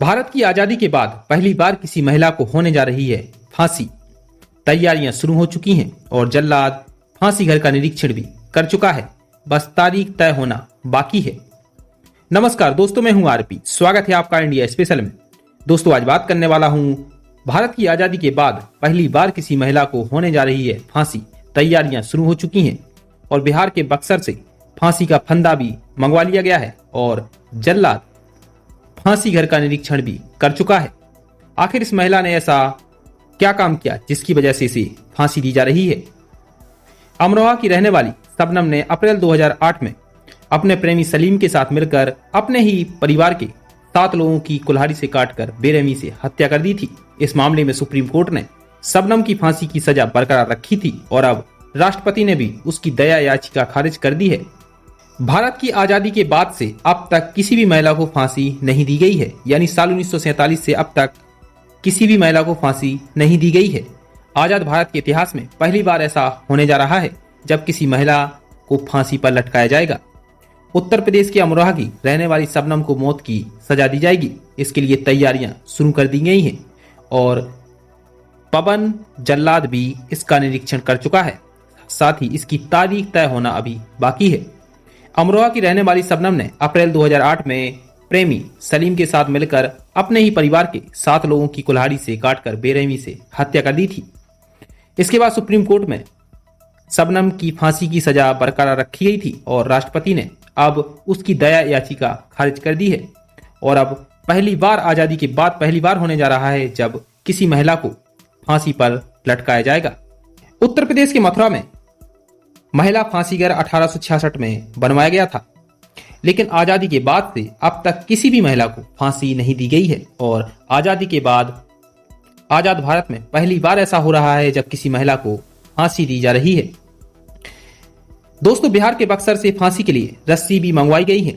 भारत की आजादी के बाद पहली बार किसी महिला को होने जा रही है फांसी। तैयारियां शुरू हो चुकी हैं और जल्लाद फांसी घर का निरीक्षण भी कर चुका है। बस तारीख तय होना बाकी है। नमस्कार दोस्तों, मैं हूं आरपी। स्वागत है आपका इंडिया स्पेशल में। दोस्तों, आज बात करने वाला हूं भारत की आजादी के बाद पहली बार किसी महिला को होने जा रही है फांसी। तैयारियां शुरू हो चुकी हैं और बिहार के बक्सर से फांसी का फंदा भी मंगवा लिया गया है और जल्लाद फांसी घर का निरीक्षण भी कर चुका है। आखिर इस महिला ने ऐसा क्या काम किया जिसकी वजह से इसे फांसी दी जा रही है? अमरोहा की रहने वाली शबनम ने अप्रैल 2008 में अपने प्रेमी सलीम के साथ मिलकर अपने ही परिवार के 7 लोगों की कुल्हाड़ी से काटकर बेरहमी से हत्या कर दी थी। इस मामले में सुप्रीम कोर्ट ने शबनम की फांसी की सजा बरकरार रखी थी और अब राष्ट्रपति ने भी उसकी दया याचिका खारिज कर दी है। भारत की आजादी के बाद से अब तक किसी भी महिला को फांसी नहीं दी गई है, यानी साल 1947 से अब तक किसी भी महिला को फांसी नहीं दी गई है। आजाद भारत के इतिहास में पहली बार ऐसा होने जा रहा है जब किसी महिला को फांसी पर लटकाया जाएगा। उत्तर प्रदेश के अमरोहा की रहने वाली शबनम को मौत की सजा दी जाएगी। इसके लिए तैयारियां शुरू कर दी गई हैं और पवन जल्लाद भी इसका निरीक्षण कर चुका है। साथ ही इसकी तारीख तय होना अभी बाकी है। अमरोहा की रहने वाली शबनम ने अप्रैल 2008 में प्रेमी सलीम के साथ मिलकर अपने ही परिवार के 7 लोगों की कुल्हाड़ी से काटकर बेरहमी से हत्या कर दी थी। इसके बाद सुप्रीम कोर्ट में शबनम की फांसी की सजा बरकरार रखी गई थी और राष्ट्रपति ने अब उसकी दया याचिका खारिज कर दी है और अब पहली बार आजादी के बाद पहली बार होने जा रहा है जब किसी महिला को फांसी पर लटकाया जाएगा। उत्तर प्रदेश के मथुरा में महिला फांसी घर 1866 में बनवाया गया था, लेकिन आजादी के बाद से अब तक किसी भी महिला को फांसी नहीं दी गई है और आजादी के बाद आजाद भारत में पहली बार ऐसा हो रहा है जब किसी महिला को फांसी दी जा रही है। दोस्तों, बिहार के बक्सर से फांसी के लिए रस्सी भी मंगवाई गई है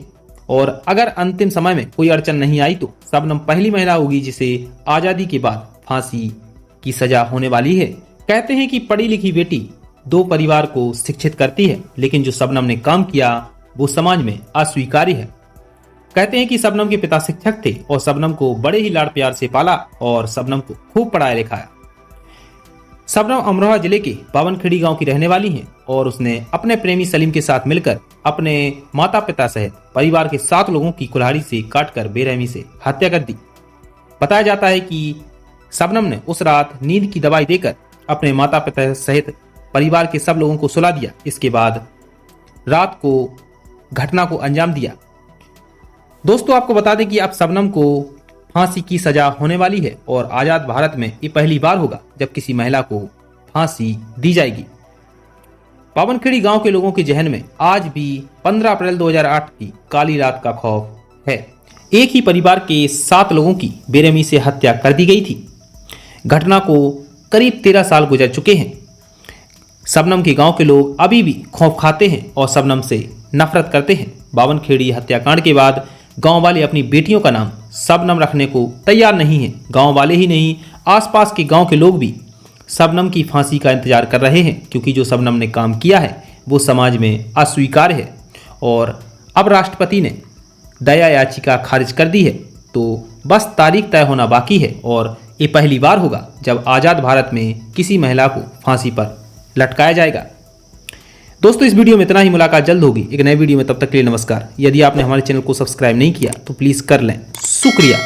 और अगर अंतिम समय में कोई अड़चन नहीं आई तो शबनम पहली महिला होगी जिसे आजादी के बाद फांसी की सजा होने वाली है। कहते हैं कि पढ़ी लिखी बेटी 2 परिवार को शिक्षित करती है, लेकिन जो शबनम ने काम किया वो समाज में अस्वीकार्य है। कहते हैं कि शबनम के पिता शिक्षक थे और शबनम को बड़े ही लाड़ प्यार से पाला और शबनम को खूब पढ़ाया लिखाया। शबनम अमरोहा जिले के बावनखेड़ी गांव की रहने वाली हैं और उसने अपने प्रेमी सलीम के साथ मिलकर अपने माता पिता सहित परिवार के 7 लोगों की कुल्हाड़ी से काटकर बेरहमी से हत्या कर दी। बताया जाता है कि शबनम ने उस रात नींद की दवाई देकर अपने माता पिता सहित परिवार के सब लोगों को सुला दिया। इसके बाद रात को घटना को अंजाम दिया। दोस्तों, आपको बता दें कि अब शबनम को फांसी की सजा होने वाली है और आजाद भारत में ये पहली बार होगा जब किसी महिला को फांसी दी जाएगी। बावनखेड़ी गांव के लोगों के जहन में आज भी 15 अप्रैल 2008 की काली रात का खौफ है। एक ही परिवार के 7 लोगों की बेरहमी से हत्या कर दी गई थी। घटना को करीब 13 साल गुजर चुके हैं। शबनम के गांव के लोग अभी भी खौफ खाते हैं और शबनम से नफरत करते हैं। बावनखेड़ी हत्याकांड के बाद गांव वाले अपनी बेटियों का नाम शबनम रखने को तैयार नहीं हैं। गांव वाले ही नहीं, आसपास के गांव के लोग भी शबनम की फांसी का इंतजार कर रहे हैं, क्योंकि जो शबनम ने काम किया है वो समाज में अस्वीकार्य है और अब राष्ट्रपति ने दया याचिका खारिज कर दी है। तो बस तारीख तय होना बाकी है और ये पहली बार होगा जब आजाद भारत में किसी महिला को फांसी पर लटकाया जाएगा। दोस्तों, इस वीडियो में इतना ही। मुलाकात जल्द होगी एक नए वीडियो में। तब तक के लिए नमस्कार। यदि आपने हमारे चैनल को सब्सक्राइब नहीं किया तो प्लीज़ कर लें। शुक्रिया।